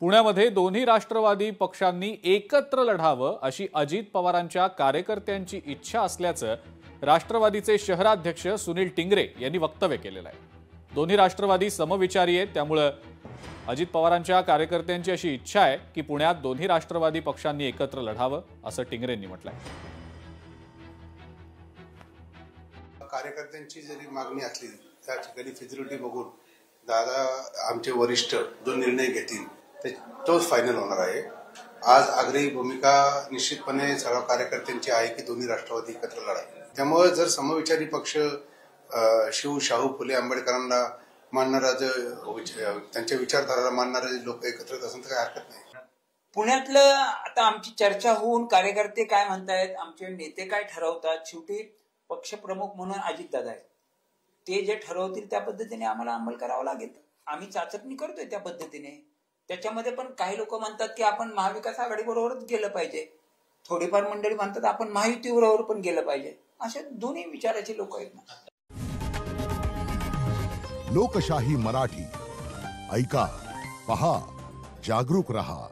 पुण्यामध्ये दोन्ही राष्ट्रवादी पक्षांनी एकत्र लढावं अशी अजित पवारांच्या कार्यकर्त्यांची इच्छा असल्याचं राष्ट्रवादीचे शहराध्यक्ष सुनील टिंगरे यांनी वक्तव्य केलेलं आहे। दोन्ही राष्ट्रवादी समविचारी आहेत, त्यामुळे अजित पवारांच्या कार्यकर्त्यांची अशी इच्छा आहे की पुण्यात दोन्ही राष्ट्रवादी पक्षांनी एकत्र लढावं असं टिंगरेंनी म्हटलंय। कार्यकर्त्यांची जरी मागणी असली त्या ठिकाणी फिजिबिलिटी बघून दादा आमचे वरिष्ठ जो निर्णय घेतील तोच फायनल होणार आहे। आज आग्रही भूमिका निश्चितपणे सर्व कार्यकर्त्यांची आहे की दोन्ही राष्ट्रवादी एकत्र लढावे। त्यामुळे जर समविचारी पक्ष शिव शाहू फुले आंबेडकरांना मानणारा त्यांच्या विचारधाराला मानणारे लोक एकत्रित असेल तर काही हरकत नाही। पुण्यातलं आता आमची चर्चा होऊन कार्यकर्ते काय म्हणतायत, आमचे नेते काय ठरवतात, शेवटी पक्षप्रमुख म्हणून अजितदादा आहेत, ते जे ठरवतील त्या पद्धतीने आम्हाला अंमल करावा लागेल। आम्ही चाचपणी करतोय त्या पद्धतीने। त्याच्यामध्ये पण काही लोक म्हणतात की आपण महाविकास आघाडीबरोबरच गेलं पाहिजे, थोडीफार मंडळी म्हणतात आपण महायुतीबरोबर पण गेलं पाहिजे। असे दोन्ही विचाराचे लोक आहेत ना। लोकशाही मराठी ऐका, पहा, जागरूक रहा।